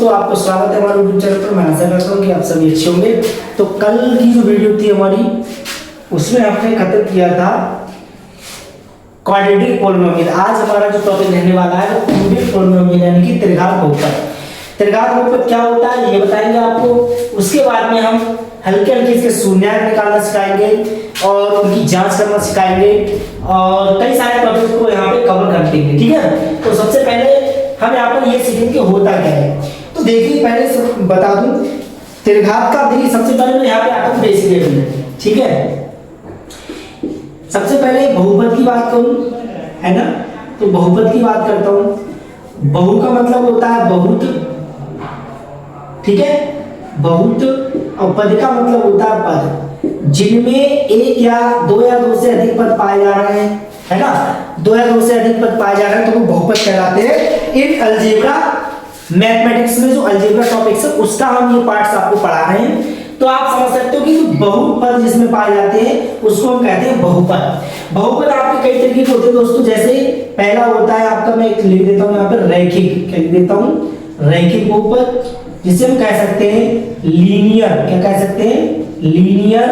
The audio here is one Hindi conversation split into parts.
दोस्तों, आपको स्वागत है हमारे यूट्यूब चैनल पर। मैं आशा करता हूँ कि आप सभी अच्छे होंगे। तो कल की जो वीडियो थी हमारी, उसमें हमने खत्म किया था क्वाड्रेटिक पॉलिनोमियल। आज हमारा जो टॉपिक रहने वाला है वो क्यूबिक पॉलिनोमियल यानी कि त्रिघात बहुपद। त्रिघात बहुपद क्या होता है ये बताएंगे आपको। उसके बाद में हम हल्के हल्के इसके शून्यांक निकालना सिखाएंगे और उनकी जांच करना सिखाएंगे और कई सारे टॉपिक को यहाँ पे कवर कर देंगे, ठीक है। तो सबसे पहले हम यहाँ पर ये सीखेंगे कि होता क्या है। तो देखिए, पहले से बता दूं त्रिघात का, देखिए सबसे पहले मैं यहाँ पे आता हूँ बेसिक लेवल में, ठीक है। सबसे पहले बहुपद की बात करूं, है ना, तो बहुपद की बात करता हूं। बहु का मतलब होता है बहुत, ठीक है, बहुत, और पद का मतलब होता है पद जिनमें एक या दो से अधिक पद पाए जा रहे हैं, है ना। दो या दो से अधिक पद पाए जा रहे हैं तो वो बहुपद कहलाते हैं। इन अलजेब्रा मैथमेटिक्स में जो अलजेब्रा टॉपिक्स है उसका हम ये पार्ट्स आपको पढ़ा रहे हैं। तो आप समझ सकते हो कि बहुपद जिसमें पाए जाते हैं उसको हम कहते हैं बहुपद। बहुपद आपके कई तरीके के होते हैं दोस्तों। जैसे पहला होता है आपका, मैं एक लिख देता हूं यहाँ पर रैखिक, क्या लिख देता हूं, रैखिक बहुपद, जिसे हम कह सकते हैं लीनियर, क्या कह सकते हैं, लीनियर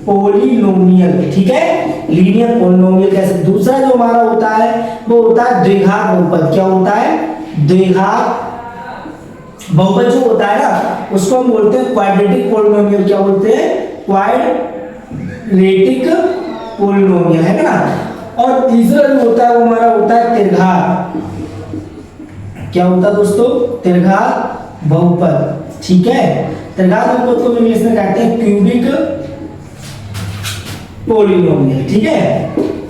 पॉलिनोमियल, ठीक है, लीनियर पॉलिनोमियल कह सकते। दूसरा जो हमारा होता है वो होता है द्विघात बहुपद। क्या होता है, द्विघात बहुपद जो होता है ना उसको हम बोलते हैं क्वाड्रेटिक पॉलिनोमियल। क्या बोलते हैं, क्वाड्रेटिक पॉलिनोमियल, है ना। और तीसरा जो होता है वो हमारा होता है त्रिघात। क्या होता है दोस्तों, त्रिघात बहुपद, ठीक है। त्रिघात बहुपद को इंग्लिश में कहते हैं क्यूबिक पॉलिनोमियल, ठीक है।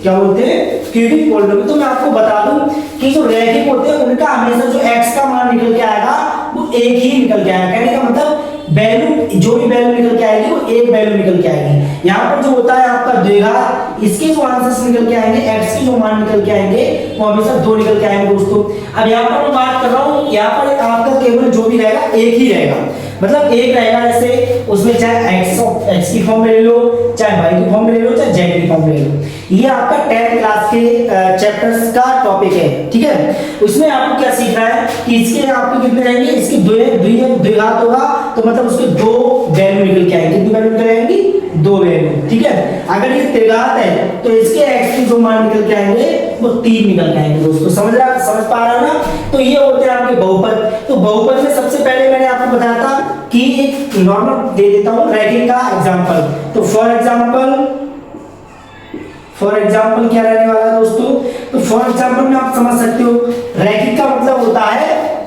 क्या बोलते हैं, क्यूबिक पॉलिनोमियल। तो मैं आपको बता दूं कि जो रैखिक होते हैं उनका हमेशा जो x का मान निकल के आएगा वो एक ही निकल के आएगा। कहने का मतलब वैल्यू, जो भी वैल्यू निकल के आएगी वो एक वैल्यू निकल के आएगी। यहाँ पर जो होता है आपका द्विघात, इसके जो आंसर्स निकल के आएंगे, x के जो मान निकल के आएंगे वो हमेशा दो निकल के आएंगे दोस्तों। अब यहाँ पर मैं बात कर रहा हूँ, यहाँ पर आपका केवल जो भी रहेगा एक ही रहेगा, मतलब एक रहेगा। जैसे उसमें चाहे x की फॉर्म में ले लो, चाहे y की फॉर्म में ले लो, चाहे z की फॉर्म में ले लो। ये आपका 10th क्लास के चैप्टर्स का टॉपिक है, ठीक है। उसमें आपको क्या सीखना है कि इसके आपके कितने रहेंगे, इसके द्विघात होगा तो मतलब उसके दो वैल्यू निकल के आएंगे। कितनी वैल्यू निकल आएंगी, दो वैल्यू, ठीक है। अगर ये त्रिघात है तो इसके x के जो मान निकल के आएंगे वो 3 निकल के आएंगे दोस्तों। समझ पा रहे हो ना। तो ये होते हैं आपके बहुपद। तो बहुपद में सबसे पहले मैंने आपको बताया था कि एक नॉर्मल दे देता हूं रैखिक का एग्जांपल। तो फॉर एग्जांपल क्या रहने वाला है दोस्तों, तो फॉर एग्जांपल में आप समझ सकते हो रैखिक का मतलब होता है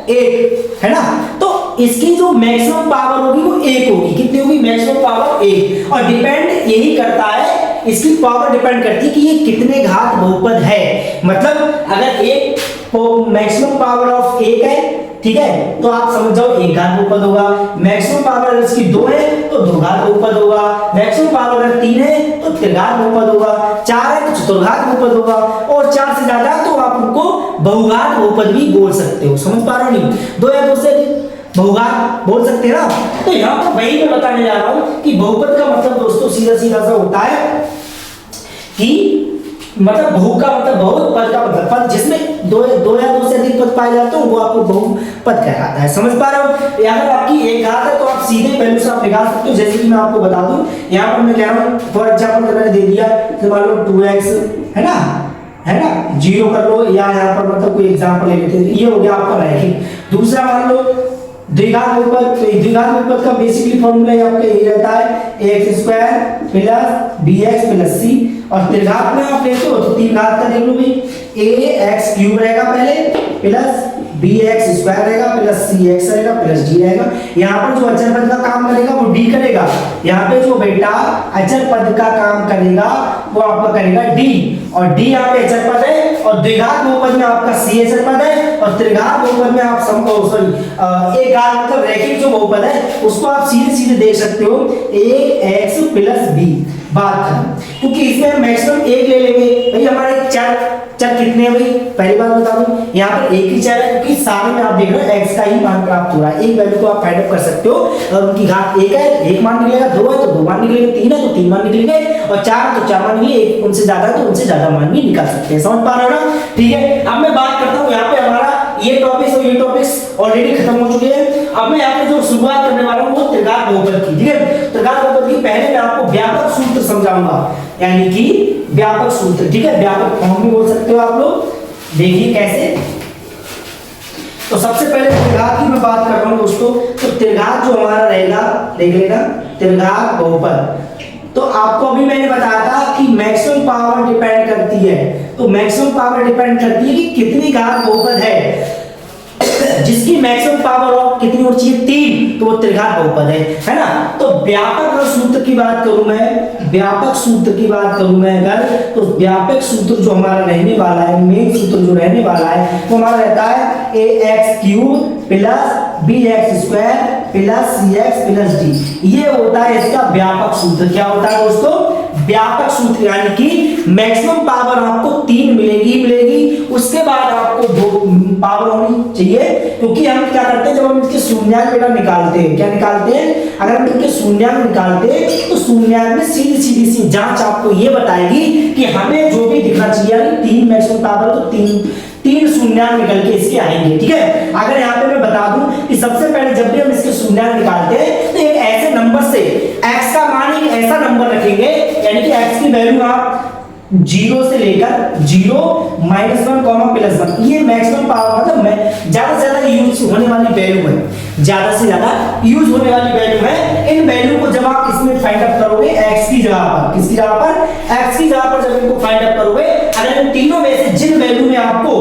एक, है ना। तो इसकी जो मैक्सिमम पावर होगी वो एक होगी। कितनी होगी, मैक्सिमम पावर एक। और डिपेंड यही करता है, इसकी पावर डिपेंड करती है कि ये कितने घात बहुपद है। मतलब अगर एक मैक्सिमम पावर ऑफ एक है, ठीक है, तो आप समझ जाओ एक घात बहुपद होगा। मैक्सिमम पावर इसकी 2 है तो दो घात बहुपद होगा। मैक्सिमम पावर अगर 3 है तो त्रिघात बहुपद होगा। 4 है तो चतुर्घात बहुपद होगा। और 4 से ज्यादा तो आप उनको बहुघात बहुपद भी बोल सकते हो। समझ पा रहे हो नहीं, दो या दो से बहुघात बोल सकते हैं ना। तो यहाँ पर वही मैं बताने जा रहा हूँ कि बहुपद का मतलब दोस्तों सीधा सीधा सा होता है कि मतलब बहु का मतलब बहुत, पद का मतलब पद जिसमें दो या दो से अधिक पद पाए जाते हैं वो आपको बहुपद कहलाता है। समझ पा रहे हो। अगर आपकी एक घात है तो आप सीधे वैल्यू से आप निकाल सकते हो। जैसे कि मैं आपको बता दूं, यहाँ पर मैं कह रहा हूँ फॉर एग्जांपल मैंने दे दिया, मान लो 2x, है ना, 0 कर लो, या यहाँ पर मतलब कोई एग्जांपल ले लेते हैं। ये हो गया आपका रैखिक। दूसरा मान लो द्विघात बहुपद। तो द्विघात बहुपद का बेसिकली फॉर्मूला आपका यही रहता है ax square plus bx plus c। और त्रिघात में आप लेते हो तो तीन घात का देख लो भाई, ax क्यूब रहेगा पहले प्लस bx स्क्वायर रहेगा प्लस cx रहेगा प्लस d रहेगा। यहाँ पर जो अचर पद का काम करेगा वो d करेगा। यहाँ पे जो बेटा अचर पद का काम करेगा वो आपका करेगा d, और d यहाँ पे अचर पद है। और द्विघात बहुपद में आपका c अचर पद है, और त्रिघात बहुपद में आप एक घात मतलब रैखिक जो बहुपद है उसको आप सीधे सीधे देख सकते हो ax प्लस b। बात करें क्योंकि इसमें मैक्सिमम एक ले लेंगे भाई। हमारे चर कितने हैं भाई, पहली बात बता दूं, यहाँ पर एक ही चर है क्योंकि सारे में आप देख रहे हो x का ही मान प्राप्त हो रहा है। एक वैल्यू को आप फाइंड आउट कर सकते हो। और उनकी घात एक है, एक मान निकलेगा, 2 है तो 2 मान निकलेगा, 3 है तो 3 मान निकलेंगे, और 4 है तो 4 मान निकलेंगे, उनसे ज्यादा है तो उनसे ज्यादा मान भी निकाल सकते हैं। समझ पा रहे हो ना, ठीक है। अब मैं बात करता हूँ यहाँ पे हमारा ये टॉपिक्स और ये टॉपिक्स ऑलरेडी खत्म हो चुके हैं। बताऊंगा, यानी कि व्यापक सूत्र। ठीक है, व्यापक फॉर्म भी बोल सकते हो आप लोग। देखिए कैसे। तो सबसे पहले त्रिघात की मैं बात कर रहा हूं दोस्तों। तो त्रिघात जो हमारा रहेगा, देख लेना, त्रिघात बहुपद। तो आपको अभी मैंने बताया था कि मैक्सिमम पावर डिपेंड करती है। तो मैक्सिमम पावर डिपेंड करती है कि कितनी घात बहुपद है, जिसकी मैक्सिमम पावर ऑफ कितनी होनी चाहिए, 3, तो वो त्रिघात बहुपद है ना। तो व्यापक सूत्र की बात करूं मैं, व्यापक सूत्र की बात करूं मैं अगर, तो व्यापक सूत्र जो हमारा रहने वाला है, मेन सूत्र जो रहने वाला है, वो हमारा रहता है ax³ plus bx² plus cx plus d। ये होता है इसका व्यापक सूत्र। क्या होता है दोस्तों? व्यापक सूत्र, यानी कि मैक्सिमम पावर आपको 3 मिलेगी, उसके बाद आपको 2 पावर होनी चाहिए। क्योंकि हम क्या करते हैं, जब हम इसके शून्यांक बेटा निकालते हैं, क्या निकालते हैं, अगर हम इनके शून्यांक निकालते हैं तो शून्यांक में सीधी सी जांच आपको ये बताएगी कि हमें जो भी दिखना चाहिए 3 मैक्सिमम पावर, तो 3 शून्यांक निकल के इसके आएंगे। ठीक है, अगर यहाँ पे मैं बता दूं कि सबसे पहले जब भी हम इसके शून्यांक निकालते हैं तो एक ऐसे नंबर से x का मान एक ऐसा नंबर रखेंगे, यानी कि x की वैल्यू आप 0 से लेकर 0, -1, +1, ये मैक्सिमम पावर मतलब मैं ज्यादा से ज्यादा यूज होने वाली वैल्यू है, ज्यादा से ज्यादा यूज होने वाली वैल्यू है। इन वैल्यू को जब आप इसमें फाइंड अप करोगे x की जगह पर, किसकी जगह पर, x की जगह पर जब इनको फाइंड अप करोगे, अगर इन तीनों में से जिन वैल्यू में आपको,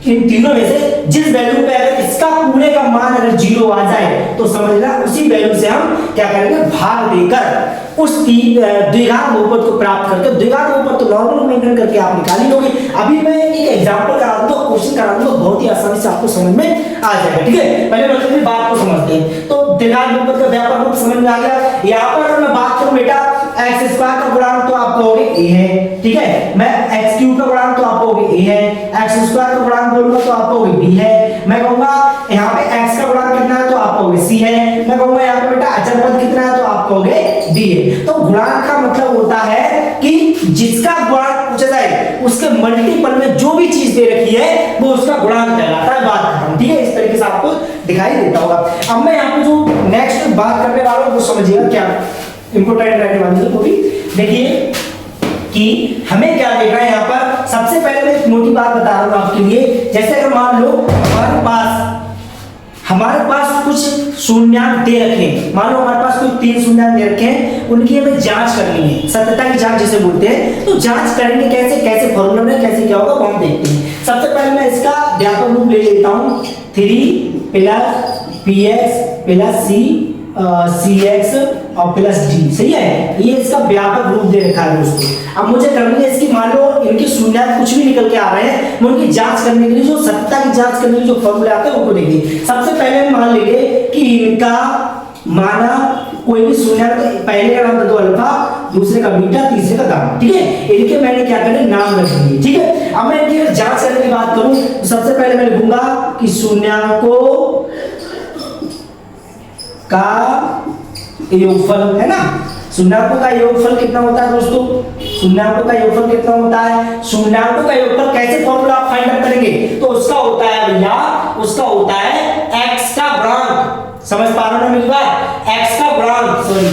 इन तीनों में से जिस वैल्यू पे अगर इसका पूरे का मान अगर 0 आ जाए तो समझ लेना उसी वैल्यू से हम क्या करेंगे, भाग देकर उस द्विघात बहुपद को प्राप्त करके, द्विघात बहुपद तो नॉर्मल मेंटेन करके आप निकाल ही लोगे। अभी मैं एक एग्जांपल करा दूंगा, क्वेश्चन करा दूंगा, बहुत ही आसानी से आपको समझ में आ जाएगा। ठीक है, पहले मतलब इस बात को समझते हैं। तो द्विघात बहुपद का व्यापक रूप समझ में आ गया। यहाँ पर अगर मैं बात करूं बेटा, x² का गुणांक तो आप कहोगे a है, ठीक है, मैं x³ का गुणांक तो आप कहोगे a है, x² का गुणांक बोलूंगा तो आप कहोगे b है, मैं कहूंगा यहाँ पे x का गुणांक कितना है तो आप कहोगे c है, मैं कहूंगा यहाँ पे बेटा अचर पद कितना है तो आप कहोगे b है। तो गुणांक का मतलब होता है कि जिसका गुणांक पूछा जाए उसके मल्टीपल में जो भी चीज दे रखी है वो उसका गुणांक कहलाता है। बात खत्म। ठीक है, इस तरीके से आपको दिखाई देता होगा। अब मैं यहाँ पे जो नेक्स्ट बात करने वाला हूँ वो समझिएगा क्या इंपोर्टेंट रहने वाली है। वो भी देखिए कि हमें क्या देखना है यहाँ पर। सबसे पहले मैं एक मोटी बात बता रहा हूँ आपके लिए। जैसे अगर मान लो हमारे पास कुछ शून्यांक दे रखे हैं, मान लो हमारे पास कोई 3 शून्यांक दे रखे हैं, उनकी हमें जांच करनी है, सत्यता की जांच जिसे बोलते हैं। तो जांच करेंगे कैसे फॉर्मूला में कैसे क्या होगा वो हम देखते हैं। सबसे पहले मैं इसका व्यापक रूप ले लेता हूँ, 3 + px + cx और प्लस d। सही है, ये इसका व्यापक रूप दे रखा है दोस्तों। अब मुझे करनी है इसकी, मान लो इनके शून्यांक कुछ भी निकल के आ रहे हैं, मैं उनकी जांच करने के लिए जो सत्यता की जांच करने के लिए जो फॉर्मूले आते हैं उनको देखिए। सबसे पहले हम मान लेंगे कि इनका माना कोई भी शून्यांक, पहले का नाम दे दो अल्फा, दूसरे का बीटा, तीसरे का गामा। ठीक है, इनके मैंने क्या करने नाम रख दिए। ठीक है, अब मैं इनकी जांच करने की बात करूं तो सबसे पहले मैं लिखूंगा कि शून्याकों का योगफल है ना। शून्याकों का योगफल कितना होता है दोस्तों? शून्याकों का योगफल कितना होता है? शून्याकों का योगफल कैसे फॉर्मूला आप फाइंड आउट करेंगे? तो उसका होता है भैया, उसका होता है x का गुणांक। समझ पा रहे हो ना मेरी बात? x का गुणांक, सॉरी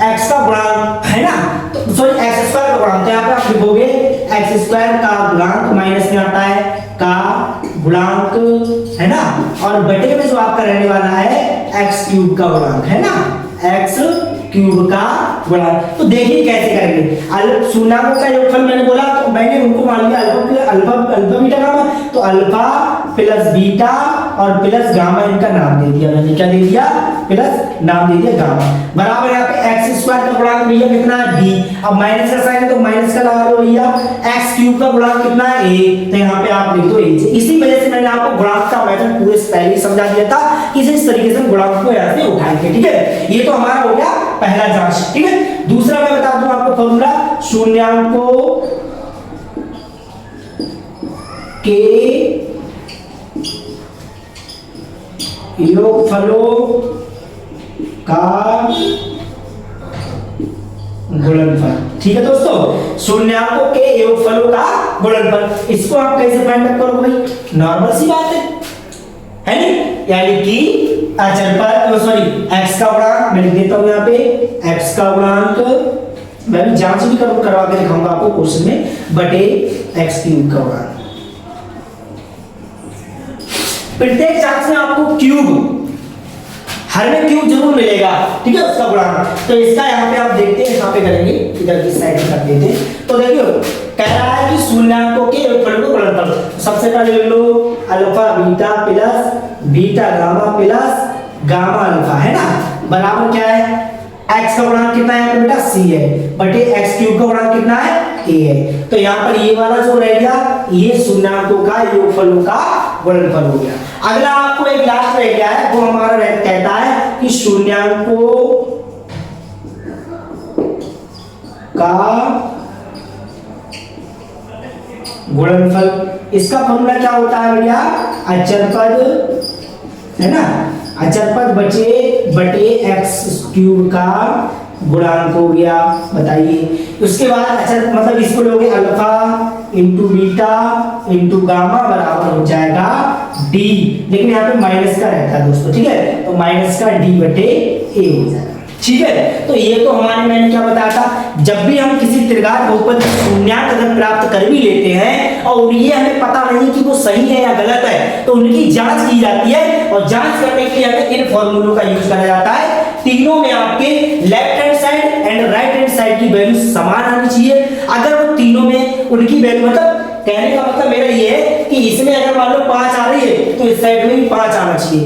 x का गुणांक है ना, तो सॉरी x² का गुणांक। तो यहाँ पे आप लिखोगे x² का गुणांक माइनस में आता है का गुणांक है ना, और बटे में जो आपका रहने वाला है x³ का गुणांक है ना, x³ का गुणांक। तो देखिए कैसे करेंगे। शून्याकों का योगफल मैंने बोला, तो मैंने उनको मान लिया अल्फा बीटा गामा, तो अल्फा प्लस बीटा और प्लस गामा इनका नाम दे दिया मैंने। क्या दे दिया? प्लस नाम दे दिया गामा। बराबर यहाँ पे x² का गुणांक भैया कितना है b। अब माइनस का साइन है तो माइनस का लगा दो भैया। x³ का गुणांक कितना है a, तो यहाँ पे आप लिख दो a। इसी वजह से मैंने आपको गुणांक का मेथड पूरे पहले ही समझा दिया था कि इस तरीके से गुणांक को यहाँ से उठाएंगे। ठीक है, ये तो हमारा हो गया पहला जांच। ठीक है, दूसरा मैं बता दूं आपको फॉर्मूला, शून्याकों के योगफलों का गुणनफल। ठीक है दोस्तों, शून्याकों के योगफलों का गुणनफल। इसको आप कैसे फाइंड आउट करोगे भाई? नॉर्मल सी बात है नहीं, यानी कि अचर पर, सॉरी x का गुणांक मैं लिख देता हूं यहाँ पे, x का गुणांक मैं भी जांच भी करवा के दिखाऊंगा आपको क्वेश्चन में, बटे एक्स क्यूब का गुणांक। प्रत्येक जांच में आपको क्यूब, हर में क्यूब जरूर मिलेगा, ठीक है, उसका गुणांक। तो इसका यहाँ पे आप देखते हैं, यहाँ पे करेंगे, इधर की साइड में कर देते हैं। तो देखियो कह रहा है कि शून्याङ्कों के योगफल को गुणनफल, सबसे पहले लिख लो alpha beta plus beta gamma plus gamma alpha, है ना, बराबर क्या है, x का गुणांक कितना है बेटा c है, बटे x क्यूब का गुणांक कितना है a है। तो यहाँ पर ये वाला जो रह गया, ये शून्याङ्कों का योगफलों का गुणनफल हो गया। अगला आपको एक लास्ट रह गया है, वो हमारा कहता है कि शून्याङ्कों का गुणनफल। इसका फॉर्मूला क्या होता है भैया, अचर पद, है ना, अचर पद बटे एक्स क्यूब का गुणांक हो गया। बताइए, उसके बाद अचर मतलब इसको लोगे alpha into beta into gamma बराबर हो जाएगा डी, लेकिन यहाँ पे माइनस का रहता है दोस्तों, ठीक है, तो माइनस का डी बटे ए हो जाएगा, ठीक है। तो ये तो हमारे मैंने क्या बताया था, जब भी हम किसी त्रिघात बहुपद का शून्याङ्क अगर प्राप्त कर भी लेते हैं और ये हमें पता नहीं कि वो सही है या गलत है, तो उनकी जांच की जाती है, और जांच करने के लिए हमें इन फॉर्मूलों का यूज करा जाता है। तीनों में आपके left hand side and right hand side की वैल्यू समान आनी चाहिए। अगर वो तीनों में उनकी वैल्यू, मतलब कहने का मतलब मेरा ये है कि इसमें अगर मान लो 5 आ रही है तो इस साइड में भी 5 आना चाहिए,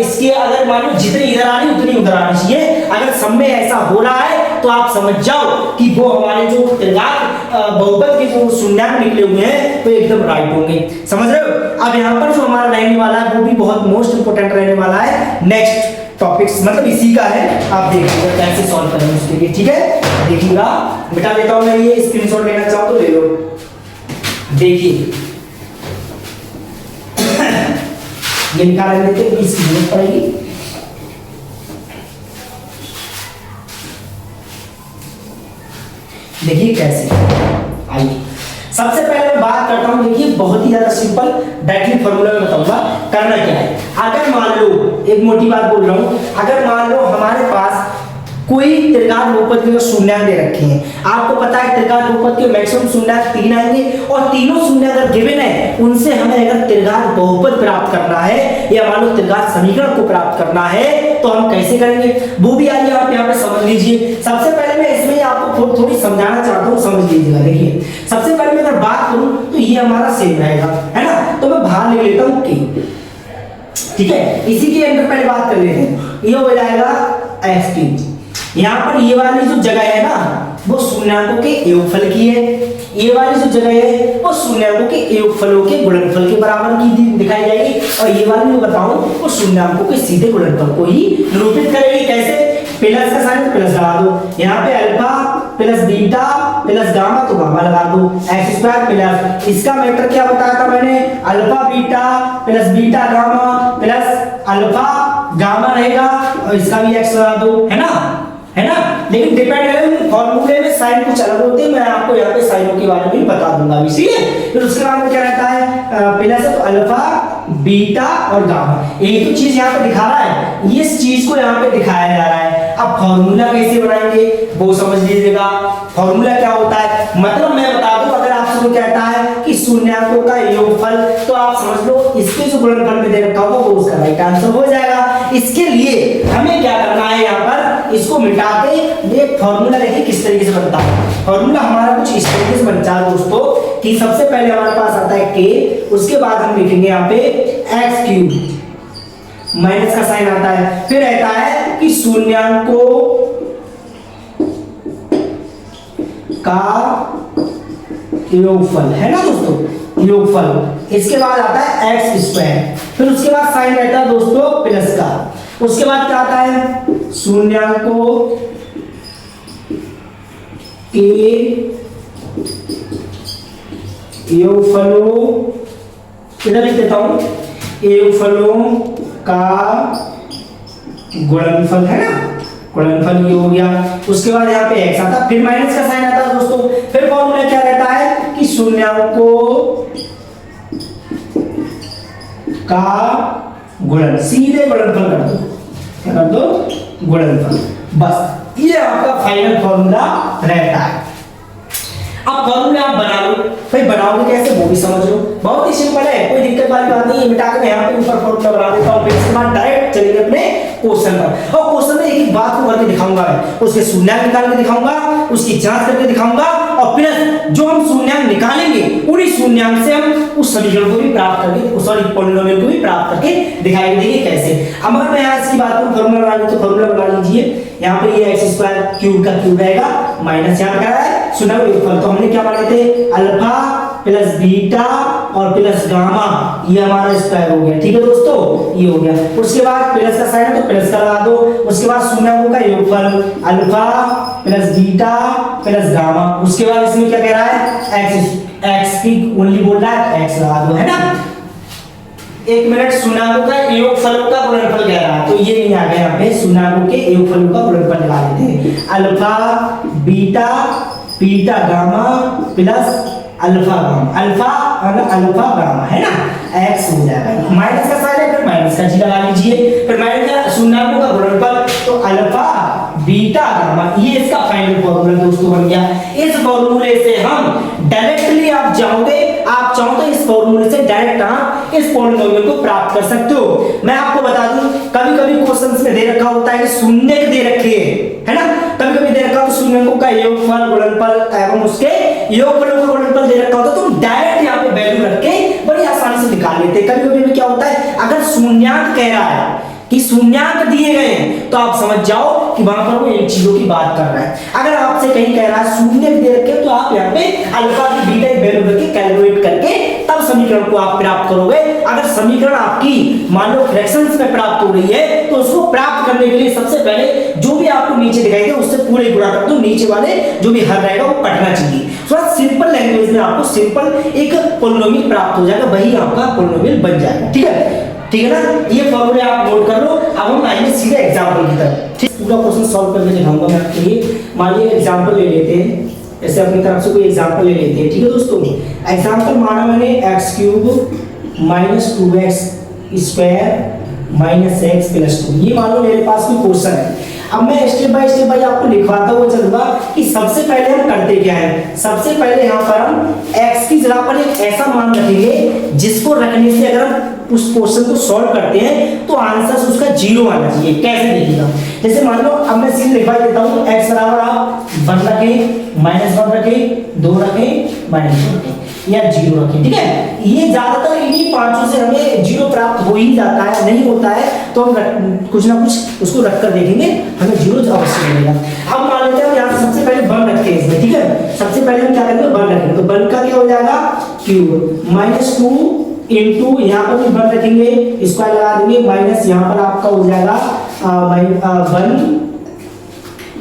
इसके अगर मान लो जितनी इधर आ रही उतनी उधर आनी चाहिए। अगर सब में ऐसा हो रहा है तो आप समझ जाओ कि वो हमारे जो त्रिघात बहुपद के जो शून्याङ्क निकले हुए हैं तो एकदम राइट होंगे, समझ रहे हो। अब यहाँ पर जो हमारा रहने वाला है वो भी बहुत मोस्ट इंपोर्टेंट रहने वाला है, नेक्स्ट टॉपिक्स मतलब इसी का है, आप देखिएगा कैसे सॉल्व करेंगे उसके लिए, ठीक है। देखिएगा, मिटा देता हूं मैं, ये स्क्रीनशॉट लेना चाहो तो ले लो। देखिए ये निकाल लेते हैं, 20 की जरूरत पड़ेगी। देखिए कैसे, आइए सबसे पहले मैं बात करता हूं, देखिए बहुत ही ज्यादा सिंपल डायरेक्टली फॉर्मूला में बताऊंगा करना क्या है। अगर मान लो, एक मोटी बात बोल रहा हूं, अगर मान लो हमारे पास कोई त्रिघात बहुपद के शून्याङ्क दे रखे हैं, आपको पता है त्रिघात बहुपद के मैक्सिमम शून्याङ्क 3 आएंगे, और तीनों शून्याङ्क अगर गिवन है उनसे हमें अगर त्रिघात बहुपद प्राप्त करना है या मान लो त्रिघात समीकरण को प्राप्त करना है तो हम कैसे करेंगे, वो भी आइए आप यहाँ पे समझ लीजिए। सबसे पहले मैं इसमें आपको थोड़ी समझाना चाहता हूँ, समझ लीजिएगा। देखिए सबसे पहले मैं अगर बात करूं तो ये हमारा सेम रहेगा, है ना, तो मैं बाहर ले लेता हूँ k, ठीक है, इसी के अंदर पहले बात कर लेते हैं, ये हो जाएगा एक्स क्यूब। यहाँ पर ये वाली जो जगह है ना वो शून्याङ्कों के योगफल की है, ये वाली जो जगह है वो शून्याङ्कों के योगफलों के गुणनफल के बराबर की दिखाई जाएगी, और ये वाली मैं बताऊं वो शून्याङ्कों के सीधे गुणनफल को ही निरूपित करेगी। कैसे, प्लस का साइन प्लस लगा दो, यहाँ पे alpha plus beta plus gamma तो गामा लगा दो, एक्स स्क्वायर प्लस, इसका मैटर क्या बताया था मैंने, alpha beta plus beta gamma plus alpha gamma रहेगा, और इसका भी एक्स लगा दो, है ना, लेकिन डिपेंड है फॉर्मूले में साइन कुछ अलग होते हैं, मैं आपको यहाँ पे साइनों के बारे में बता दूंगा, इसीलिए फिर उसके बाद में क्या रहता है, प्लस तो अल्फा बीटा और गामा, एक तो चीज यहाँ पे दिखा रहा है, इस चीज को यहाँ पे दिखाया जा रहा है। अब फॉर्मूला कैसे बनाएंगे वो समझ लीजिएगा। फॉर्मूला क्या होता है, मतलब मैं बता दूं, अगर आपसे वो कहता है कि शून्याङ्कों का योगफल, तो आप समझ लो इसके जो गुणनफल में दे रखा होगा वो उसका राइट आंसर हो जाएगा। इसके लिए हमें क्या करना है, यहाँ पर इसको मिटा के एक फॉर्मूला देखिए किस तरीके से बनता है। फॉर्मूला हमारा कुछ इस तरीके से बनता है दोस्तों कि सबसे पहले हमारे पास आता है k, उसके बाद हम लिखेंगे यहाँ पे एक्स क्यूब, माइनस का साइन आता है, फिर रहता है कि शून्याङ्कों का योगफल, है ना दोस्तों, योगफल, इसके बाद आता है एक्स स्क्वायर, फिर उसके बाद साइन रहता है दोस्तों प्लस का, उसके बाद क्या आता है शून्याङ्कों के योगफलों, इधर लिख देता हूं, योगफलों का गुणनफल, है ना, गुणनफल ये हो गया। उसके बाद यहाँ पे x आता, फिर माइनस का साइन आता है दोस्तों, फिर फॉर्मूला क्या रहता है कि शून्याङ्कों का गुणन, सीधे गुणनफल कर दो, क्या कर दो, गुणनफल, बस ये आपका फाइनल फॉर्मूला रहता है। अब फॉर्मूला आप बना लो, भाई बनाओगे कैसे वो भी समझ लो, बहुत ही सिंपल है, कोई दिक्कत वाली बात नहीं है। मिटा कर यहाँ पे ऊपर फॉर्मूला बना देता हूँ, फिर इसके बाद डायरेक्ट चलेंगे अपने क्वेश्चन पर। और क्वेश्चन में एक बात को करके दिखाऊंगा मैं, उसके शून्यांक निकाल के दिखाऊंगा, उसकी जांच करके दिखाऊंगा, और प्लस जो हम शून्यांक निकालेंगे उन्हीं शून्यांक से हम उस समीकरण को भी प्राप्त करके, सॉरी पॉलिनोमियल को भी प्राप्त करके दिखाएंगे। देखिए कैसे। अब अगर मैं यहाँ इसकी बात करूँ फॉर्मूला बना लूँ, तो फॉर्मूला बना लीजिए। यहाँ पे ये एक्स स्क्वायर क्यूब का क्यूब रहेगा, माइनस यहाँ क्या है शून्य, तो हमने क्या माने थे अल्फा प्लस बीटा और प्लस गामा, ये हमारा स्क्वायर हो गया। ठीक है दोस्तों, ये हो गया। उसके बाद प्लस का साइन है तो प्लस का लगा दो, उसके बाद शून्यों का योगफल alpha plus beta plus gamma, उसके बाद इसमें क्या कह रहा है एक्स की ओनली बोल रहा है, एक्स लगा दो, है ना। एक मिनट, शून्यों का योगफलों का गुणनफल कह रहा है, तो ये नहीं आ गया यहाँ पे, शून्यों के योगफलों का गुणनफल लगा देते हैं। Alpha beta beta gamma plus alpha gamma, alpha gamma, है ना, एक्स हो जाएगा। माइनस का साइन है, फिर माइनस का जी लगा लीजिए, फिर माइनस का शून्यों का गुणनफल, तो अल्फा बीटा गामा, ये इसका फाइनल फॉर्मूला दोस्तों बन गया। इस फॉर्मूले से हम डायरेक्टली आप चाहो तो इस फॉर्मूले से डायरेक्ट आप इस पॉलिनोमियल को प्राप्त कर सकते हो। मैं आपको बता दूं, कभी-कभी क्वेश्चंस में दे रखा होता है कि शून्य दे रखे है ना, कभी-कभी दे रखा हो शून्यों का योगफल गुणनफल एवं उसके योगफलों का गुणनफल दे रखा होता है, तो डायरेक्ट यहाँ पे वैल्यू रख के बड़ी आसानी से निकाल लेते हैं। कभी-कभी क्या होता है, अगर शून्यांक कह रहा है कि शून्यांक दिए गए हैं, तो आप समझ जाओ कि वहां पर वो इन चीजों की बात कर रहा है। अगर आपसे कहीं कह रहा है शून्य दे रखे, तो आप यहाँ पे अल्फा की बीटा की वैल्यू रख के कैलकुलेट करके तब समीकरण को आप प्राप्त करोगे। अगर समीकरण आपकी मान लो फ्रैक्शंस में प्राप्त हो रही है, तो उसको प्राप्त करने के लिए सबसे पहले जो भी आपको नीचे दिखाई दे उससे पूरे गुणा कर दो, नीचे वाले जो भी हर रहेगा वो कटना चाहिए। थोड़ा सिंपल लैंग्वेज में आपको सिंपल एक पॉलिनोमियल प्राप्त हो जाएगा, वही आपका पॉलिनोमियल बन जाएगा। ठीक है ना, ये फॉर्मूले आप नोट कर लो। अब हम आएंगे सीधे एग्जांपल की तरफ। ठीक, पूरा क्वेश्चन सॉल्व करके दिखाऊंगा मैं आपके लिए। मान लीजिए एग्जांपल ले लेते हैं, ऐसे अपनी तरफ से कोई एग्जांपल ले लेते हैं। ठीक है दोस्तों, एग्जांपल माना मैंने x cube minus 2x square minus x plus 2, ये मान लो मेरे पास कोई क्वेश्चन है। अब मैं स्टेप बाय स्टेप आपको लिखवाता हुआ चलूंगा कि सबसे पहले हम करते क्या है। सबसे पहले यहाँ पर हम x की जगह पर एक ऐसा मान रखेंगे जिसको रखने से अगर हम उस क्वेश्चन को सॉल्व करते हैं तो आंसर उसका 0 आना चाहिए। कैसे देखिएगा, जैसे मान लो अब मैं सीधे लिखवा देता हूँ, x बराबर आप 1 रखें, -1 रखें, 2 रखें, -2 रखें या 0 रखें। ठीक है, ये ज्यादातर इन्हीं पांचों से हमें 0 प्राप्त हो ही जाता है, नहीं होता है तो हम कुछ ना कुछ उसको रखकर देखेंगे, हमें 0 अवश्य मिलेगा। अब मान लेते हैं यहाँ सबसे पहले 1 रखते हैं इसमें। ठीक है, सबसे पहले हम क्या करेंगे 1 रखेंगे, तो 1 का क्या हो जाएगा क्यूब -2 इंटू यहाँ पर भी 1 रखेंगे, स्क्वायर लगा देंगे, माइनस यहाँ पर आपका हो जाएगा 1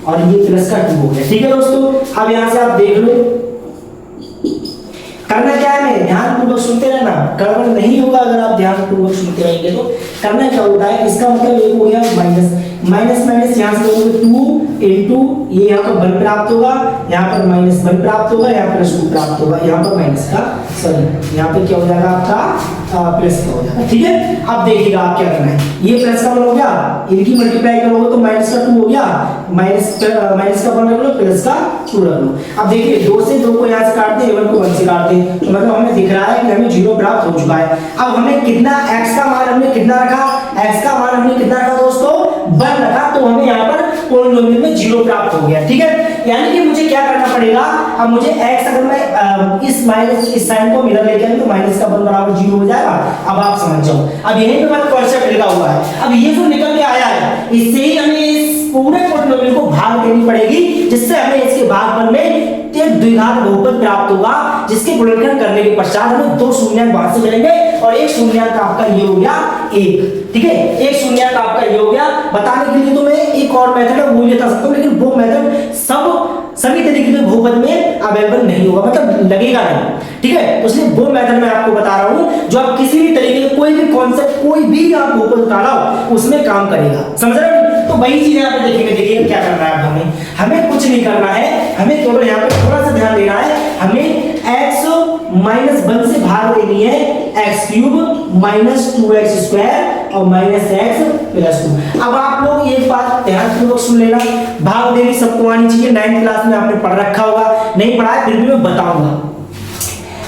और ये प्लस का 2 हो गया। ठीक है दोस्तों, अब यहाँ से आप देख लो करना क्या है, ध्यान पूर्वक सुनते रहना, गड़बड़ नहीं होगा अगर आप ध्यान पूर्वक सुनते रहेंगे। तो करना क्या होता है, इसका मतलब एक हो गया माइनस यहाँ से 2 इंटू ये यहाँ पर 1 प्राप्त होगा, यहाँ पर -1 प्राप्त होगा, यहाँ पर +2 प्राप्त होगा, यहाँ पर माइनस का सॉरी यहाँ पे क्या हो जाएगा आपका प्लस का हो जाएगा। ठीक है, अब देखिएगा आप क्या करना है, ये प्लस का 1 हो गया, इनकी मल्टीप्लाई करोगे तो माइनस का 2 हो गया, माइनस का 1 रख लो, प्लस का 2 रख लो। अब देखिए 2 से 2 को यहाँ से काटते हैं, 1 को 1 से काटते हैं, तो मतलब हमें दिख रहा है कि हमें 0 प्राप्त हो चुका है। अब हमें कितना x का मान हमने कितना रखा, x का मान हमने कितना रखा दोस्तों 1 रखा, तो हमें यहाँ पर पॉलिनोमियल में 0 प्राप्त हो गया। ठीक है, यानी कि मुझे क्या करना पड़ेगा, अब मुझे x अगर मैं इस माइनस इस साइन को मिरर लेके आऊं तो माइनस का 1 बराबर 0 हो जाएगा। अब आप समझ जाओ, अब यहीं पे मैं कॉन्सेप्ट लिखा हुआ है। अब ये जो निकल के आया है इससे ही हमें इस पूरे पॉलिनोमियल को भाग देनी पड़ेगी, जिससे हमें इसके भागफल में एक द्विघात बहुपद प्राप्त होगा, जिसके गुणनखंड करने के पश्चात हमें 2 शून्यांक वहां से मिलेंगे और एक शून्यांक आपका ये हो गया 1। ठीक है, एक शून्यांक आपका ये हो गया। बताने के लिए तो मैं एक और मेथड है वो भी बता सकता हूं, लेकिन वो मेथड सभी तरीके के बहुपद में अवेलेबल नहीं होगा, मतलब लगेगा नहीं। ठीक है, तो इसलिए वो मेथड मैं आपको बता रहा हूं जो आप किसी भी तरीके कोई भी कॉन्सेप्ट कोई भी आप बहुपद उतारा हो उसमें काम करेगा। समझ रहे हो? तो वही चीज यहाँ पे देखेंगे। देखिए क्या करना है, हमें कुछ नहीं करना है, हमें केवल यहाँ पे थोड़ा सा ध्यान देना है। हमें x -1 से भाग देनी है x³ माइनस 2x² और माइनस x+2। अब आप लोग एक बात ध्यानपूर्वक सुन लेना, भाग देनी सबको आनी चाहिए, 9th क्लास में आपने पढ़ रखा होगा, नहीं पढ़ा है फिर भी मैं बताऊंगा।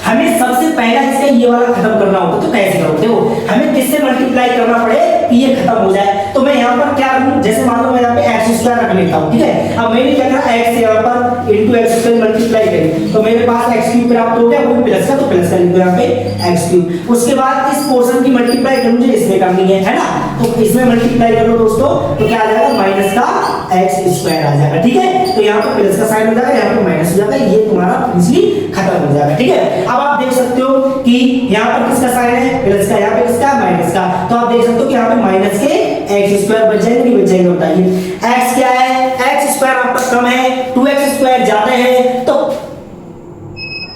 हमें सबसे पहला इसका ये वाला खत्म करना होगा, तो कैसे करोगे? देखो हमें किससे मल्टीप्लाई करना पड़े कि ये खत्म हो जाए, तो मैं यहाँ पर क्या करूँ, जैसे मान लो मैं यहाँ पे x² रख लेता हूँ, ठीक है। अब मैंने क्या करा, x यहाँ पर इंटू x² मल्टीप्लाई करी, तो मेरे पास x³ प्राप्त हो गया, वो प्लस का, तो प्लस का लिख दो यहाँ पे x³। उसके बाद इस पोर्शन की मल्टीप्लाई कर मुझे इसमें करनी है ना, तो इसमें मल्टीप्लाई कर लो दोस्तों, तो क्या आ जाएगा, माइनस का x² आ जाएगा, ठीक है। तो यहाँ पर प्लस का साइन हो जाएगा, यहाँ पर माइनस हो जाएगा, ये तुम्हारा प्रिंसिपली खत्म हो जाएगा, ठीक है। अब आप देख सकते हो कि यहाँ पर किसका साइन है, प्लस का, यहाँ पे किसका, माइनस का, तो आप देख सकते हो कि यहाँ पे माइनस के x² बच जाएंगे, नहीं बच जाएंगे, बताइए। x क्या है, x² आपका कम है, 2x² ज्यादा है, तो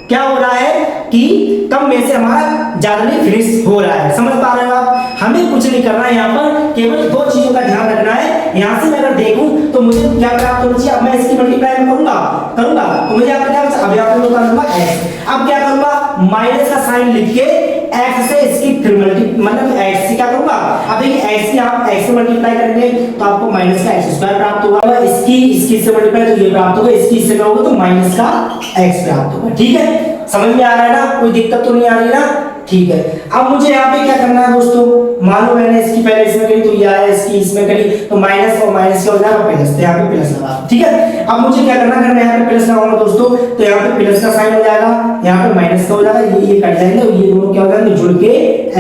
क्या हो रहा है कि कम में से हमारा ज्यादा नहीं फिनिश हो रहा है, समझ पा रहे हो आप। हमें कुछ नहीं करना है, यहाँ पर केवल दो चीजों का ध्यान रखना है। यहाँ से मैं अगर देखूं तो मुझे क्या प्राप्त होना चाहिए, अब मैं इसकी मल्टीप्लाई करूंगा तो मुझे यहाँ पर क्या, अब यहाँ पर निकालूंगा x। अब क्या करूंगा, माइनस का साइन लिख के x से इसकी फिर मतलब x से क्या करूंगा, अब देखिए x की आप x से मल्टीप्लाई करेंगे तो आपको माइनस का x² प्राप्त होगा, इसकी से मल्टीप्लाई तो ये प्राप्त होगा, इसकी इससे करोगे तो माइनस का x प्राप्त होगा, ठीक है। समझ में आ रहा है ना, कोई दिक्कत तो नहीं आ रही ना, ठीक है। अब मुझे यहाँ पे क्या करना है दोस्तों, मान लो मैंने इसकी पहले इसमें करी तो ये आया, इसकी इसमें करी तो माइनस और माइनस क्या हो जाएगा, प्लस, तो यहाँ पे प्लस लगा, ठीक है। अब मुझे क्या करना है, यहाँ पे प्लस लगाऊंगा दोस्तों, तो यहाँ पे प्लस का साइन हो जाएगा, यहाँ पे माइनस का हो जाएगा, ये कट जाएंगे और ये दोनों क्या हो जाएंगे, जुड़ के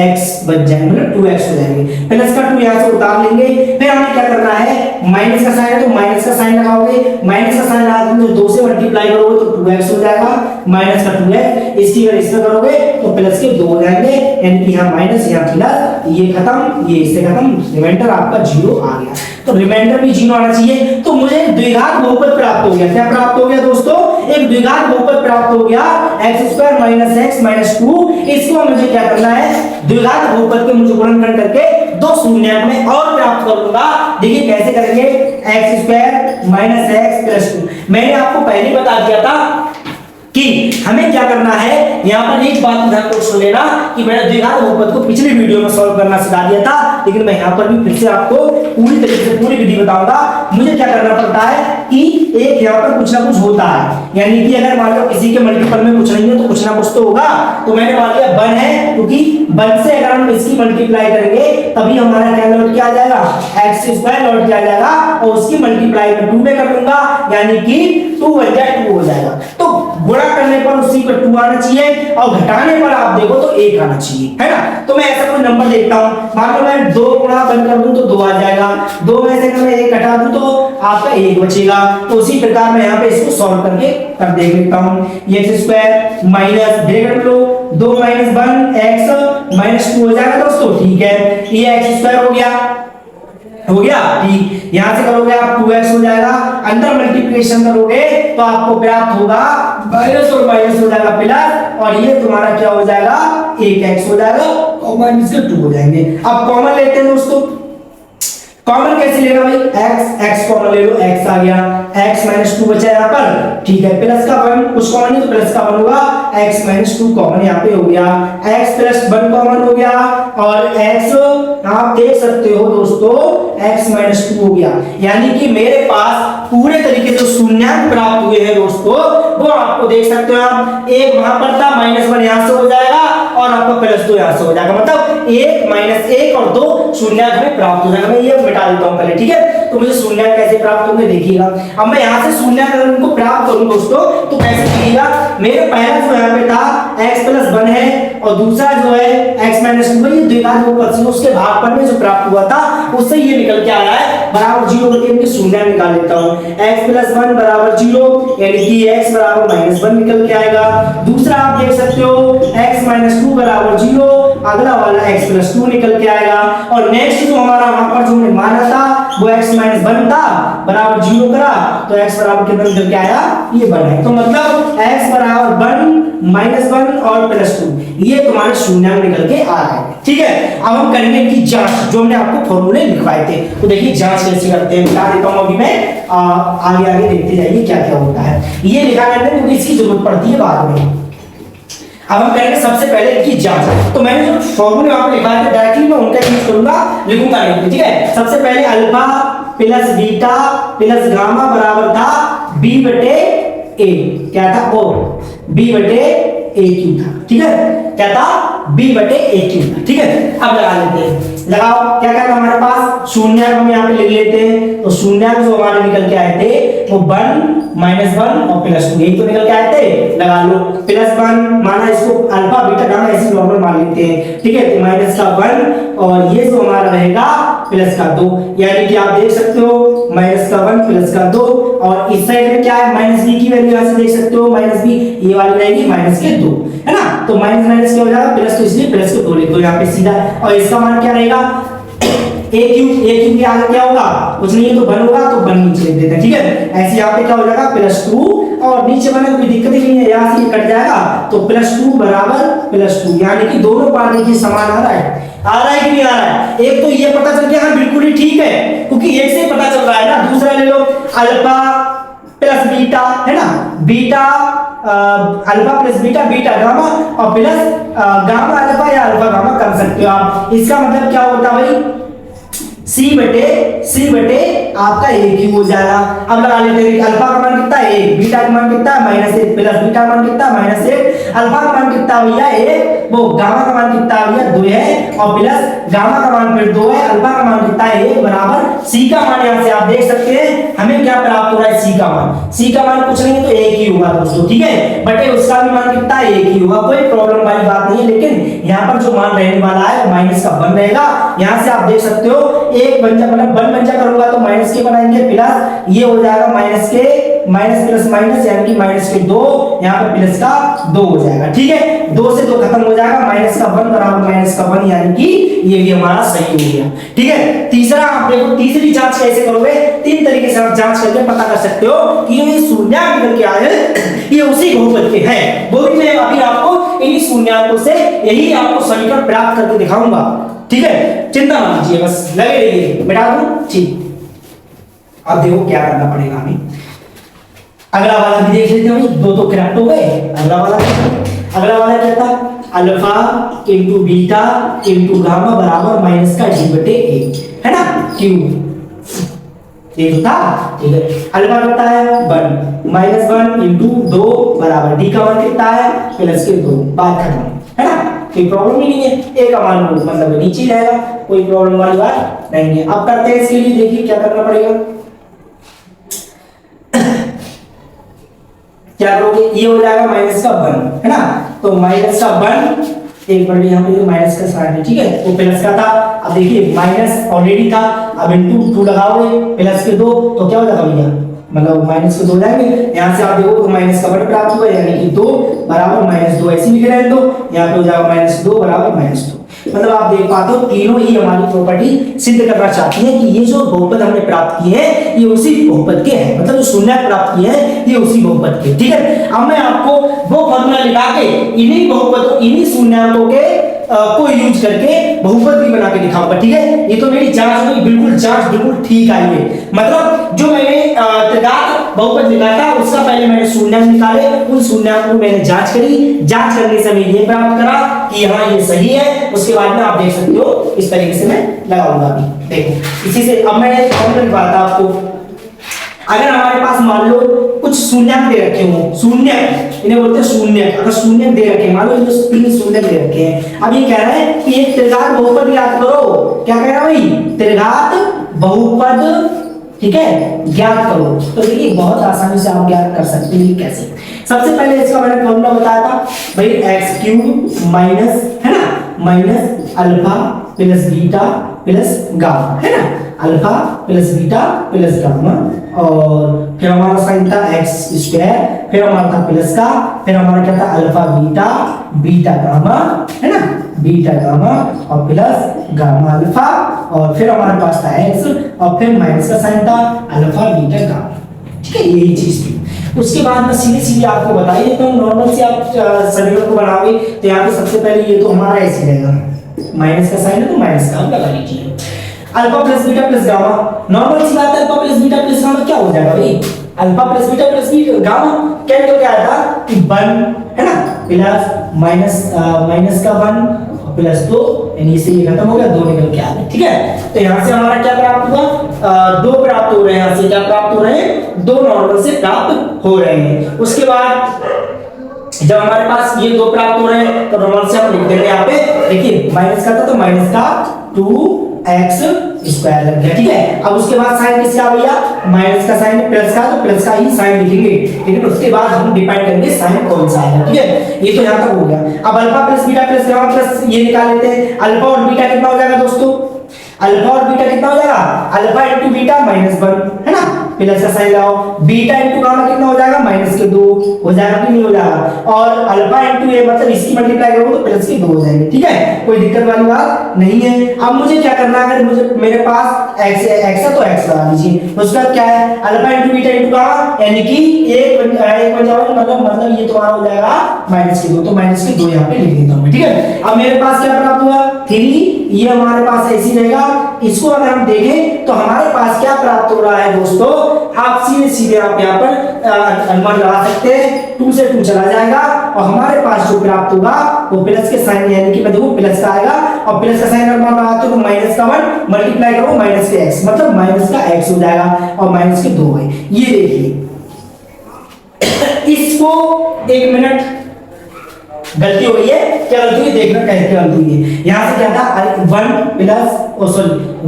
x बच जाएंगे, मतलब 2x हो जाएंगे, प्लस का 2 यहाँ से उतार लेंगे। फिर हमें क्या करना है, माइनस का साइन है तो माइनस का साइन लगाओगे, माइनस का साइन लगाते तो 2 से मल्टीप्लाई करोगे तो 2x हो जाएगा, माइनस का 2x, इसकी अगर इसमें करोगे तो प्लस के 2 हो जाएंगे, यानी कि यहाँ माइनस यहाँ प्लस, ये खत्म, ये इससे खत्म, रिमाइंडर आपका 0 आ गया। तो रिमाइंडर भी 0 आना चाहिए, तो मुझे द्विघात बहुपद प्राप्त हो गया। क्या प्राप्त हो गया दोस्तों, एक द्विघात बहुपद प्राप्त हो गया, x² माइनस x माइनस 2। इसको मुझे क्या करना है, द्विघात बहुपद के मुझे गुणनखंड करके दो शून्य में और प्राप्त करूंगा। देखिए कैसे करेंगे, x² माइनस x प्लस 2। मैंने आपको पहले ही बता दिया था कि हमें क्या करना है, यहाँ पर एक बात ध्यान को सुन लेना कि मैंने द्विघात बहुपद को पिछले वीडियो में सॉल्व करना सिखा दिया था, लेकिन मैं यहाँ पर भी फिर से आपको पूरी तरीके से पूरी विधि बताऊंगा। मुझे क्या करना पड़ता है कि एक यहाँ पर कुछ ना कुछ होता है, यानी कि अगर मान लो किसी के मल्टीपल में कुछ नहीं है तो कुछ ना कुछ तो होगा, तो मैंने मान लिया 1 है, क्योंकि 1 से अगर हम इसकी मल्टीप्लाई करेंगे तभी हमारा क्या लौट के आ जाएगा, x² लौट के आ जाएगा, और उसकी मल्टीप्लाई में 2 में कर दूंगा, यानी कि 2 1 2 हो जाएगा। तो गुणा करने पर उसी पर 2 आना चाहिए और घटाने पर आप देखो तो 1 आना चाहिए, है ना। तो मैं ऐसा कोई नंबर देखता हूं, मान लो मैं 2 गुणा 1 कर दूं तो 2 आ जाएगा, 2 में से अगर मैं 1 घटा दूं तो आपका 1 बचेगा। तो उसी प्रकार मैं यहाँ पे इसको सॉल्व करके कर देख लेता हूं, x² माइनस ब्रैकेट लो 2 माइनस 1 x माइनस 2 हो जाएगा दोस्तों, ठीक है। ये x² हो गया ठीक, यहां से करोगे आप 2x हो जाएगा, अंदर मल्टीप्लिकेशन करोगे तो आपको प्राप्त होगा माइनस और माइनस हो जाएगा प्लस, और ये तुम्हारा क्या हो जाएगा, 1x हो जाएगा और माइनस के 2 हो जाएंगे। अब कॉमन लेते हैं दोस्तों, कॉमन कैसे लेना भाई, x कॉमन ले लो, x आ गया, x माइनस 2 बचा यहाँ पर, ठीक है। प्लस का 1 कुछ कॉमन नहीं तो प्लस का 1 होगा, x माइनस 2 कॉमन यहाँ पे हो गया, x प्लस 1 कॉमन हो गया, और x आप देख सकते हो दोस्तों x माइनस 2 हो गया, यानी कि मेरे पास पूरे तरीके से शून्यांक प्राप्त हुए हैं दोस्तों, वो आपको देख सकते हो आप, एक वहां पर था -1 यहाँ से हो जाएगा और आपका +2 यहाँ से हो जाएगा, मतलब 1 -1 और 2 शून्यांक में प्राप्त हो जाएगा। मैं ये मिटा देता हूं पहले, ठीक है। तो मुझे शून्यांक कैसे प्राप्त होंगे देखिएगा। अब मैं यहाँ से शून्यांक अगर उनको प्राप्त करूं दोस्तों तो कैसे देखिएगा, मेरे पहला जो यहाँ पे था x प्लस 1 है और दूसरा जो है x माइनस 2 है, ये द्विघात बहुपद से उसके भागफल में जो प्राप्त हुआ था उससे ये निकल के आया है बराबर 0 करके इनके शून्यांक निकाल लेता हूं, x प्लस 1 बराबर 0, यानी कि x बराबर -1 निकल के आएगा। दूसरा आप देख सकते हो x माइनस 2 बराबर 0, अगला वाला x प्लस 2 निकल के आएगा, और नेक्स्ट जो हमारा वहां पर जो माना था वो x माइनस 1 था बराबर 0 करा तो x बराबर कितना निकल के आया, ये 1 है। तो मतलब x बराबर 1 -1 और +2 ये तुम्हारे शून्यांक निकल के आ रहा है, ठीक है। अब हम करेंगे इनकी जांच, जो हमने आपको फॉर्मूले लिखवाए थे, तो देखिए जांच कैसे करते हैं, बता देता हूं अभी मैं, आगे आगे देखते जाइए क्या क्या होता है। ये लिखा करते हैं क्योंकि इसकी जरूरत पड़ती है बाद में। अब हम करेंगे सबसे पहले इनकी जांच। तो मैंने जो फॉर्मूले वहां पे लिखा है डायरेक्टली मैं उनका यूज करूंगा, लिखूंगा नहीं, ठीक है। सबसे पहले alpha plus beta plus gamma बराबर था बी बटे ए, क्या था ओ बी बटे ए क्यू था, ठीक है। क्या था बी बटे ए क्यू था, ठीक है। अब लगा लेते हैं, लगाओ। क्या क्या था हमारे पास, शून्यांक हम यहाँ पे लिख लेते हैं। तो शून्यांक जो हमारे निकल के आए थे वो 1 -1 और +2 यही तो निकल के आए थे। लगा लो +1 माना, इसको अल्फा बीटा गामा ऐसे नॉर्मल मान लेते हैं, ठीक है। तो -1 और ये जो हमारा रहेगा +2, यानी कि आप देख सकते हो -1 +2। और इस साइड में क्या है, -b की वैल्यू यहां से देख सकते हो, -b ये वाली रहेगी -2, है ना। तो माइनस माइनस क्या हो जाएगा प्लस, तो इसलिए प्लस को 2 लिख दो यहाँ पे सीधा। और इसका मान क्या रहेगा, ए क्यू के आगे क्या होगा, कुछ नहीं है तो 1 होगा, तो 1 नीचे लिख देते हैं, ठीक है। ऐसे यहाँ पे क्या हो जाएगा +2 और नीचे बने कोई दिक्कत ही नहीं है, यहाँ से कट जाएगा तो +2 बराबर +2, यानी कि दोनों पार्ट देखिए समान आ रहा है। आ रहा है कि नहीं आ रहा है। एक तो ये पता चल गया हाँ बिल्कुल ही ठीक है, क्योंकि एक से पता चल रहा है ना। दूसरा ले लो अल्फा प्लस बीटा, है ना, beta alpha plus beta beta gamma और प्लस गामा अल्फा या अल्फा गामा कर सकते हो आप। इसका मतलब क्या होता है भाई, C बटे आपका ए क्यू हो जाएगा। अब लगा लेते हैं अल्फा का मान कितना है 1, बीटा का मान कितना है -1 प्लस बीटा का मान कितना है -1, अल्फा का मान कितना भैया 1, वो गामा का मान कितना भैया 2 है और प्लस गामा का मान फिर 2 है, अल्फा का मान कितना है 1 बराबर C का मान यहां से आप देख सकते हैं हमें क्या प्राप्त हो रहा है, C का मान। C का मान कुछ नहीं है तो 1 ही होगा दोस्तों, ठीक है। बटे उसका भी मान कितना है 1 ही होगा, कोई प्रॉब्लम वाली बात नहीं है। लेकिन यहाँ पर जो मान रहने वाला है माइनस का 1 रहेगा। यहाँ से आप देख सकते हो एक बन जा मतलब 1 बन जा करूंगा तो माइनस के बनाएंगे प्लस, ये हो जाएगा माइनस के माइनस प्लस माइनस यानी कि -2, यहाँ पे प्लस का 2 हो जाएगा, ठीक है। 2 से 2 खत्म हो जाएगा, माइनस का 1 बराबर माइनस का 1, यानी कि ये भी हमारा सही हो गया, ठीक है। तीसरा आप देखो, तीसरी जांच कैसे करोगे, 3 तरीके से आप जांच करके पता कर सकते हो कि ये शून्यांक निकल के आए ये उसी बहुपद के हैं। वो भी मैं अभी आपको इन्हीं शून्याङ्कों से यही आपको समीकरण प्राप्त करके दिखाऊंगा, ठीक है। चिंता मत कीजिए, बस लगे रहिए, बैठा दूं, ठीक। अब देखो क्या करना पड़ेगा हमें, अगला वाला भी देख लेते हैं। 2 तो करेक्ट हो गए। अगला वाला क्या था, alpha into beta into gamma बराबर माइनस का d बटे a, है ना, क्यू ये तो था, ठीक है। अल्फा कितना है 1 -1 इंटू 2 बराबर d का मान कितना है प्लस के 2, बात खत्म, है ना। कोई प्रॉब्लम ही नहीं है, a का मान मतलब नीचे रहेगा, कोई प्रॉब्लम वाली बात नहीं है। अब करते हैं इसके लिए, देखिए क्या करना पड़ेगा। क्या करोगे, ये हो जाएगा माइनस का 1, है ना। तो माइनस का 1 एक बार यहाँ पे माइनस का साइन है, ठीक है, वो प्लस का था। अब देखिए माइनस ऑलरेडी था, अब इनटू 2 लगाओगे प्लस के 2 तो क्या हो जाएगा भैया, मतलब माइनस के 2 जाएंगे। यहाँ से आप देखो तो माइनस का 1 प्राप्त हुआ, यानी कि 2 बराबर -2 ऐसे लिख रहे हैं। तो यहाँ पे हो जाएगा -2 बराबर -2। मतलब आप देख पाते हो तीनों ही हमारी प्रॉपर्टी सिद्ध करना चाहती है कि ये जो बहुपद हमने प्राप्त किए हैं ये उसी बहुपद के हैं, मतलब जो शून्याङ्क प्राप्त किए हैं ये उसी बहुपद के, ठीक है। अब मैं आपको वो फॉर्मूला लगा के इन्हीं बहुपदों इन्हीं शून्याङ्कों के को यूज करके बहुपद भी बना के दिखाऊंगा, ठीक है। ये तो मेरी जांच हुई, बिल्कुल जांच बिल्कुल ठीक आई है। मतलब जो मैंने त्रिघात बहुपद निकाला था उसका पहले मैंने शून्याङ्क निकाले, उन शून्याङ्क को मैंने जांच करी, जांच करने से मैं ये प्राप्त करा कि हाँ ये सही है। उसके बाद में आप देख सकते हो इस तरीके से मैं लगाऊंगा अभी, देखो इसी से। अब मैं फॉर्मूला बताता आपको, अगर हमारे पास मान लो कुछ शून्याङ्क दे रखे हो, शून्याङ्क इन्हें बोलते हैं शून्याङ्क, अगर शून्याङ्क दे रखे मान लो ये 3 शून्याङ्क दे रखे हैं। अब ये कह रहा है कि एक त्रिघात बहुपद ज्ञात करो, क्या कह रहा है भाई, त्रिघात बहुपद, ठीक है, ज्ञात करो। तो देखिए बहुत आसानी से आप ज्ञात कर सकते हैं, कैसे। सबसे पहले इसका मैंने फॉर्मूला बताया था भाई, x³ माइनस, है ना, minus alpha plus beta plus gamma, है ना, alpha plus beta plus gamma, और फिर हमारा साइन था x², फिर हमारा था प्लस का, फिर हमारा क्या था अल्फा बीटा बीटा गामा, है ना, बीटा गामा और प्लस गामा अल्फा, और फिर हमारे पास था x और फिर माइनस का साइन था अल्फा बीटा गामा, ठीक है, यही चीज थी। उसके बाद मैं सीधे सीधे आपको बता ही देता हूँ, नॉर्मल से आप समीकरण को बनाओगे तो यहाँ पे सबसे पहले ये तो हमारा ऐसे रहेगा, माइनस का साइन है तो माइनस का हम लगा लीजिए। Alpha plus beta plus gamma, normal सी बात है, alpha plus beta plus gamma क्या हो जाएगा भाई, alpha plus beta plus gamma क्या निकल के आया था कि 1 है ना, प्लस माइनस का 1 प्लस 2, यानी इससे ये खत्म हो गया, 2 निकल के आ गए। ठीक है, तो यहाँ से हमारा क्या प्राप्त हुआ, 2 प्राप्त हो रहे हैं, यहाँ से क्या प्राप्त हो रहे हैं, 2 नॉर्मल से प्राप्त हो रहे हैं। उसके बाद जब हमारे पास ये 2 प्राप्त हो रहे हैं तो नॉर्मल से हम लिख देंगे यहाँ पे, देखिए माइनस का था तो माइनस का 2x स्क्वायर लग गया। ठीक है, अब उसके बाद साइन किसका भैया, माइनस का साइन, प्लस का तो प्लस का ही साइन लिखेंगे, लेकिन उसके बाद हम डिपेंड करेंगे साइन कौन सा आएगा। ठीक है, ये तो यहाँ तक हो गया। अब alpha plus beta plus gamma plus ये निकाल लेते हैं, अल्फा और बीटा कितना हो जाएगा दोस्तों, अल्फा और बीटा कितना हो जाएगा, अल्फा इंटू बीटा -1 है ना, प्लस का साइन लगाओ, बीटा इंटू गामा कितना हो जाएगा, -2 हो जाएगा कि नहीं हो जाएगा, और अल्फा इंटू ए मतलब इसकी मल्टीप्लाई करोगे तो प्लस के 2 हो जाएंगे। ठीक है, कोई दिक्कत वाली बात नहीं है। अब मुझे क्या करना है, अगर मुझे मेरे पास x है तो x लगा दीजिए, उसके बाद क्या है, alpha into beta into gamma, यानी कि एक बन जाएगा, मतलब ये तुम्हारा हो जाएगा -2, तो -2 यहाँ पे लिख देता हूँ। ठीक है, अब मेरे पास क्या प्राप्त हुआ, 3, ये हमारे पास ऐसी रहेगा। इसको अगर हम देखें तो हमारे पास क्या प्राप्त हो रहा है दोस्तों, आप सीधे आप यहाँ पर अनुमान लगा सकते हैं, 2 से 2 चला जाएगा और हमारे पास जो प्राप्त होगा वो प्लस के साइन, यानी कि मैं देखो प्लस का आएगा, और प्लस का साइन अनुमान लगाते हो तो माइनस का 1 मल्टीप्लाई करो माइनस के x, मतलब माइनस का x हो जाएगा और माइनस के 2 है। ये देखिए इसको 1 मिनट, गलती हो रही है, क्या गलती हुई देखना, कैसे गलती हुई है। यहां से क्या था 1 प्लस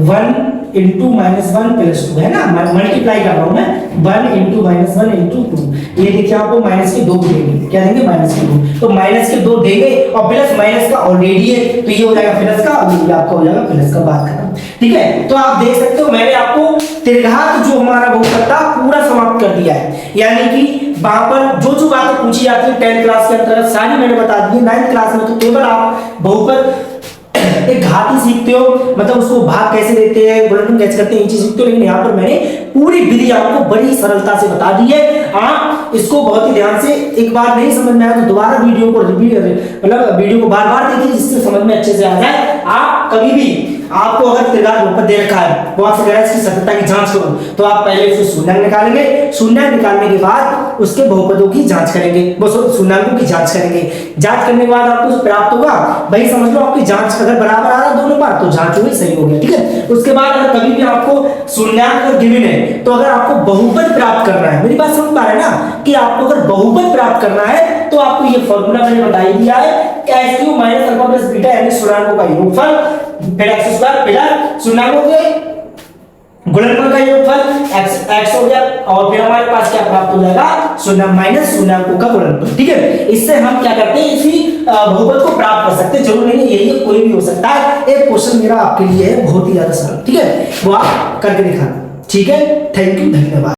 1 इंटू -1 प्लस 2 है ना, मल्टीप्लाई कर रहा हूं मैं, 1 इंटू -1 इंटू 2, ये देखिए आपको -2 देंगे, क्या देंगे -2, तो -2 देंगे और प्लस माइनस का ऑलरेडी है तो ये हो जाएगा प्लस का, और ये आपका हो जाएगा प्लस का, बात खत्म। ठीक है, तो आप देख सकते हो मैंने आपको त्रिघात जो हमारा बहुपद था पूरा समाप्त कर दिया है, यानी कि वहां पर जो बातें पूछी जाती है 10th क्लास के अंतर्गत सारी मैंने बता दी है। 9th क्लास में तो केवल आप बहुपद एक घात ही सीखते हो, मतलब उसको भाग कैसे देते हैं, गुणनफल कैसे करते हैं, ये चीज सीखते हो, लेकिन यहाँ पर मैंने पूरी विधि आपको बड़ी सरलता से बता दी है। आप इसको बहुत ही ध्यान से, एक बार नहीं समझ में आया तो दोबारा वीडियो को मतलब वीडियो को बार-बार देखिए जिससे समझ में अच्छे से आ जाए। आप कभी भी आपको अगर त्रिघात बहुपद दे रखा है, वो आपसे कह रहा है इसकी सत्यता की जांच करो, तो आप पहले उससे शून्यांक निकालेंगे, शून्यांक निकालने के बाद उसके बहुपदों की जांच करेंगे, वो शून्याकों की जांच करेंगे, जांच करने के बाद आपको प्राप्त होगा, भाई समझ लो आपकी जांच अगर बराबर आ रहा है दोनों बार तो जांच हुई, सही हो गया। ठीक है, उसके बाद अगर कभी भी आपको शून्याक अगर गिवन है, तो अगर आपको बहुपद प्राप्त करना है, मेरी बात समझ पा रहे हैं ना, कि आपको अगर बहुपद प्राप्त करना है तो आपको ये फॉर्मूला मैंने बता ही दिया है, x³ - अल्फा प्लस बीटा यानी शून्याकों का योगफल, फिर x² प्लस शून्याकों के गुणनफल का योगफल x हो गया, और फिर हमारे पास क्या प्राप्त हो जाएगा, शून्य माइनस शून्याकों का गुणनफल। ठीक है, इससे हम क्या करते हैं, इसी बहुपद को प्राप्त कर सकते हैं, जरूर नहीं है यही है, कोई भी हो सकता है। एक क्वेश्चन मेरा आपके लिए है बहुत ही ज्यादा सरल, ठीक है, वो आप करके दिखाना। ठीक है, थैंक यू, धन्यवाद।